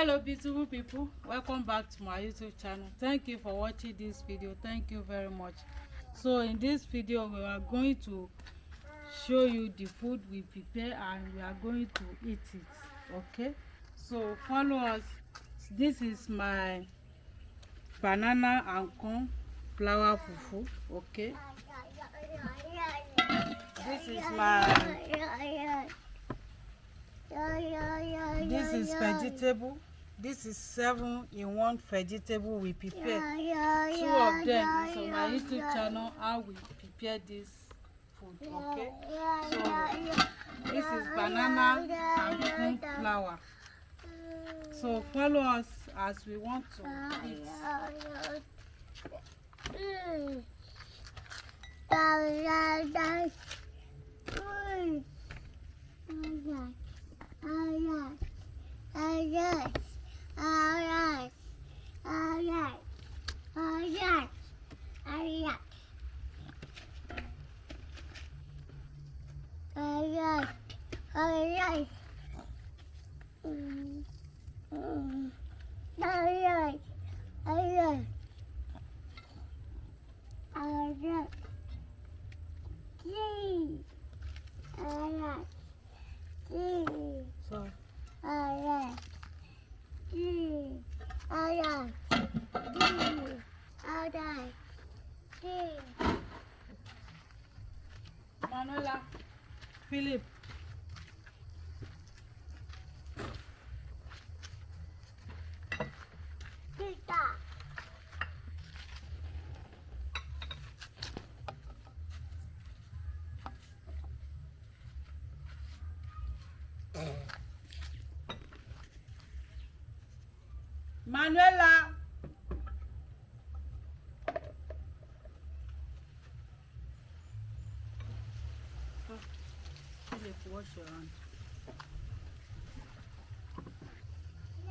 Hello beautiful people, welcome back to my YouTube channel. Thank you for watching this video. Thank you very much. So in this video we are going to show you the food we prepare and we are going to eat it. Okay, so follow us. This is my banana and corn flour fufu. Okay, this is vegetable. This is 7-in-1 vegetable we prepare. 2 of them is on my YouTube channel how we prepare this food. Okay, so this is banana and corn flour. So follow us as we want to eat. So Manuela, Philip. Manuela. Philip, wash your hand.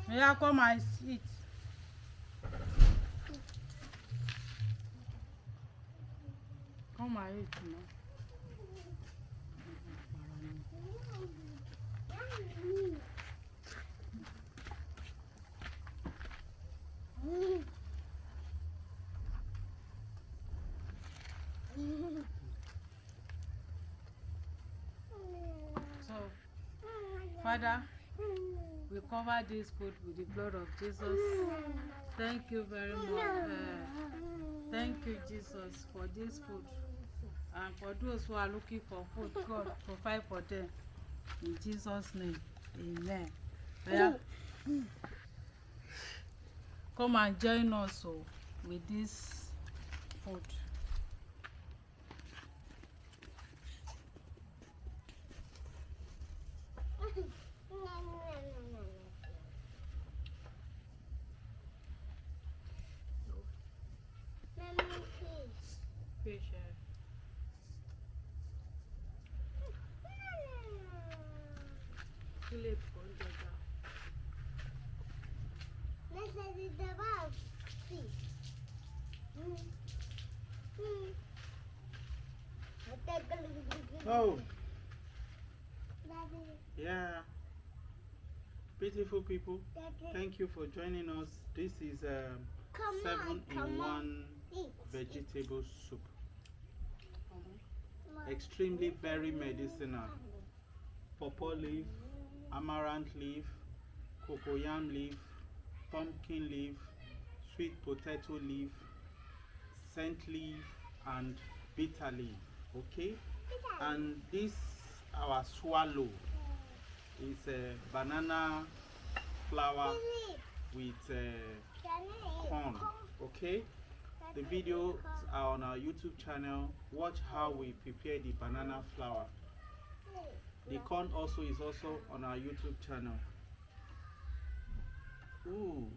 Yeah, come and eat. Come and eat now. So, Father, we cover this food with the blood of Jesus. Thank you very much. Thank you, Jesus, for this food. And for those who are looking for food, God provide for them. In Jesus' name, amen. Yeah. Come and join us with this food. Fish. Philip, oh, yeah, beautiful people, thank you for joining us. This is 7-in-1 vegetable soup. Extremely very medicinal. Pawpaw leaf, amaranth leaf, cocoyam leaf, pumpkin leaf, sweet potato leaf, scent leaf, and bitter leaf. Okay, and this our swallow is a banana flour with corn. Okay, the videos are on our YouTube channel. Watch how we prepare the banana flour. The corn also is also on our YouTube channel. Ooh.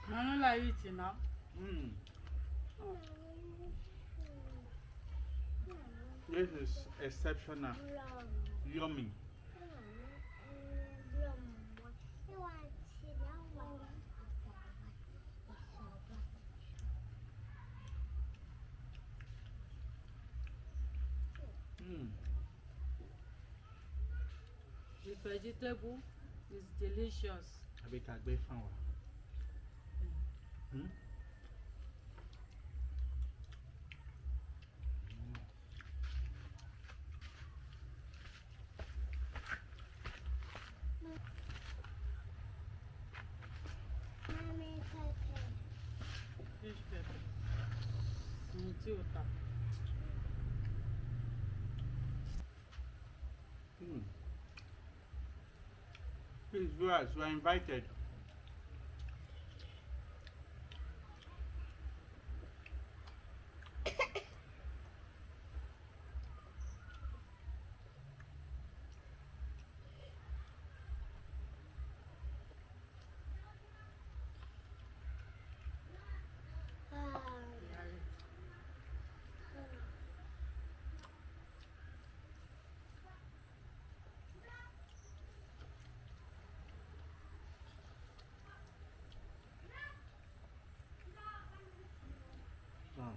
Manuela eating now. This is exceptional. Yummy. The vegetable It's delicious. Àbí ká gbé fún wa. Hmm? Fish pepper. Tí o ta. Hmm. Please, viewers, you are invited. Wow.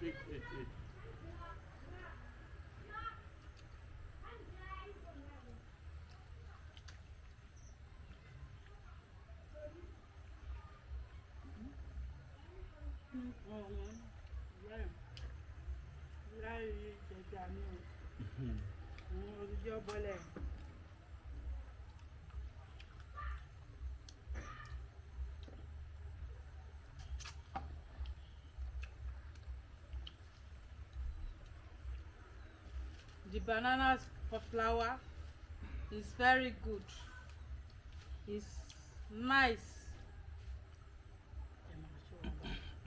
Eat. Láì jẹjẹ àmì o. Hmm. Olùjọ́ bọ́lẹ̀. The banana flour is very good. It's nice.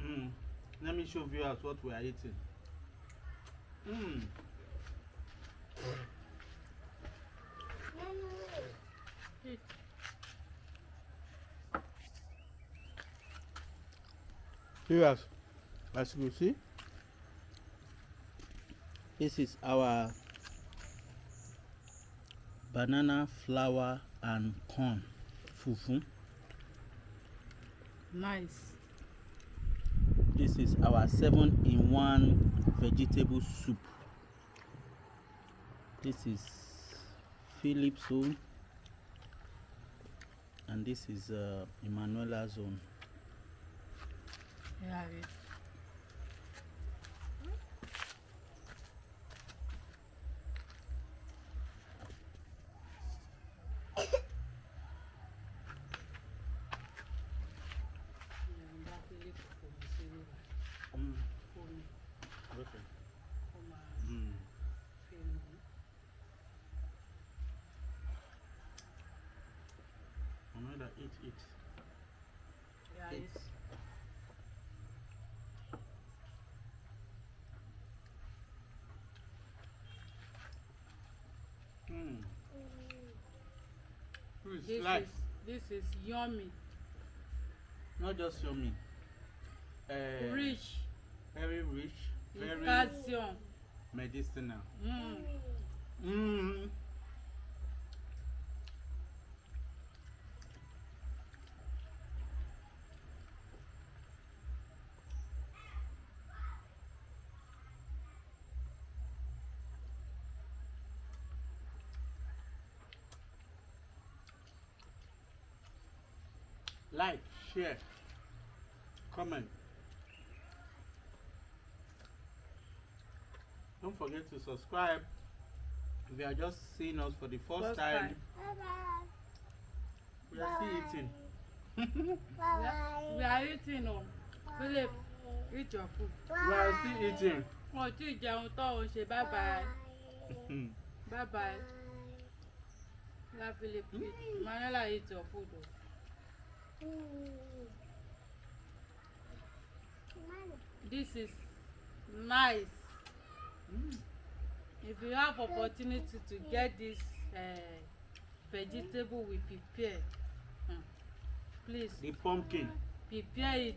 Mm. Let me show viewers what we are eating. Mm. Eat. Viewers, as you see, this is our banana flour and corn fufu. Nice. This is our 7-in-1 vegetable soup. This is Philip's own, and this is Emanuela's own. Yeah, Okay. Another eat. Yeah, Eat. it's this is yummy. Not just yummy. Rich. Very rich. Very Calcium. medicinal. Mm. Like, share, comment. Don't forget to subscribe. If you are just seeing us for the first time, we are still eating. We are eating. Philip, eat your food. We are still eating. Oh, tí jẹun tó o ṣe bye bye. Bye bye. Yeah, Philip, eat. Manuela, eat your food. This is nice. If you have opportunity to get this vegetable we prepare, please The pumpkin. prepare it.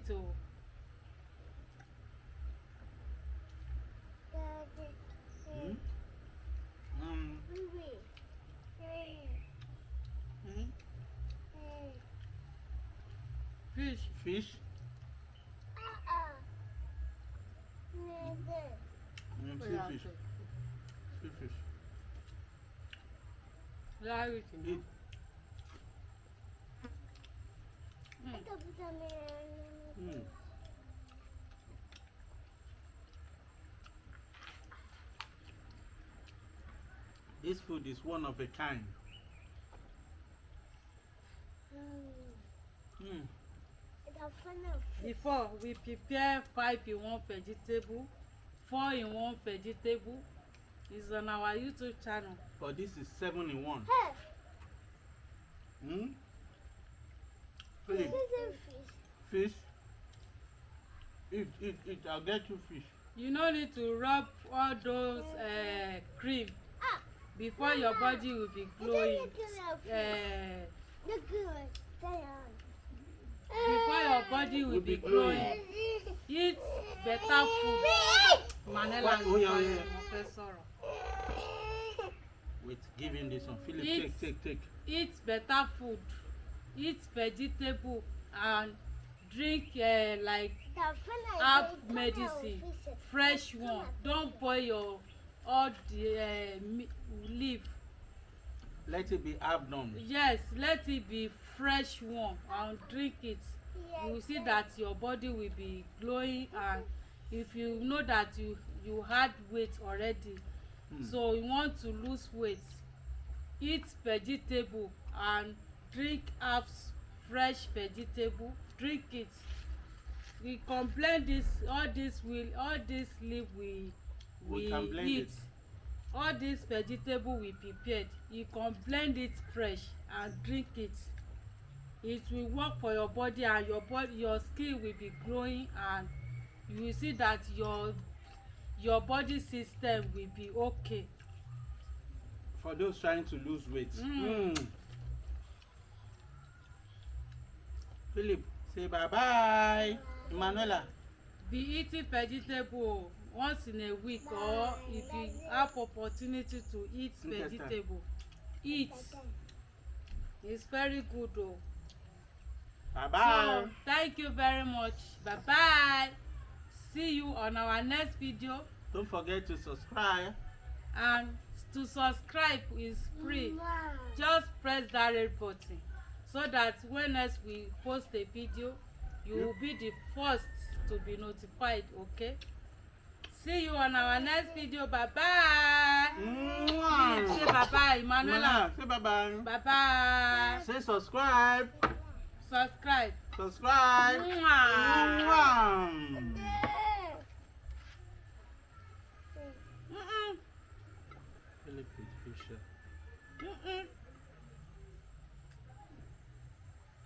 Fish. Fish. See fish. See fish. Eat. Mm. This food is one of a kind. Mm. Before we prepare 5-in-1 vegetable, 4-in-1 vegetable. It's on our YouTube channel. But this is 7-in-1. Hmm? Philip, fish. Eat. I'll get you fish. You no need to rub all those cream before your body will be glowing. Before your body will be glowing. Eat better food. Manela Professor. Wait, give him this one. Philip, take. Eat better food. Eat vegetable and drink like herb medicine, fresh one. Don't boil all the leaf. Let it be abnormal. Yes, let it be fresh one and drink it. You will see that your body will be glowing, and if you know that you had weight already, so you want to lose weight, eat vegetable and drink herbs, fresh vegetable. Drink it. We can blend this. All this leaf we can blend eat. it. All this vegetable we prepared, you can blend it fresh and drink it. It will work for your body, and your skin will be glowing, and you will see that your body system will be okay. For those trying to lose weight. Philip, say bye-bye. Emanuela. Be eating vegetable once in a week, or if you have opportunity to eat vegetable, eat. It's very good though. Bye-bye. So thank you very much. Bye-bye. See you on our next video. Don't forget to subscribe. And to subscribe is free. Just press that red button so that when next we post a video, you will be the first to be notified. Okay, see you on our next video. Bye bye. Say bye bye, Emanuela. Say bye bye. Bye bye. Say subscribe. Subscribe. Subscribe. Philip is Fisher.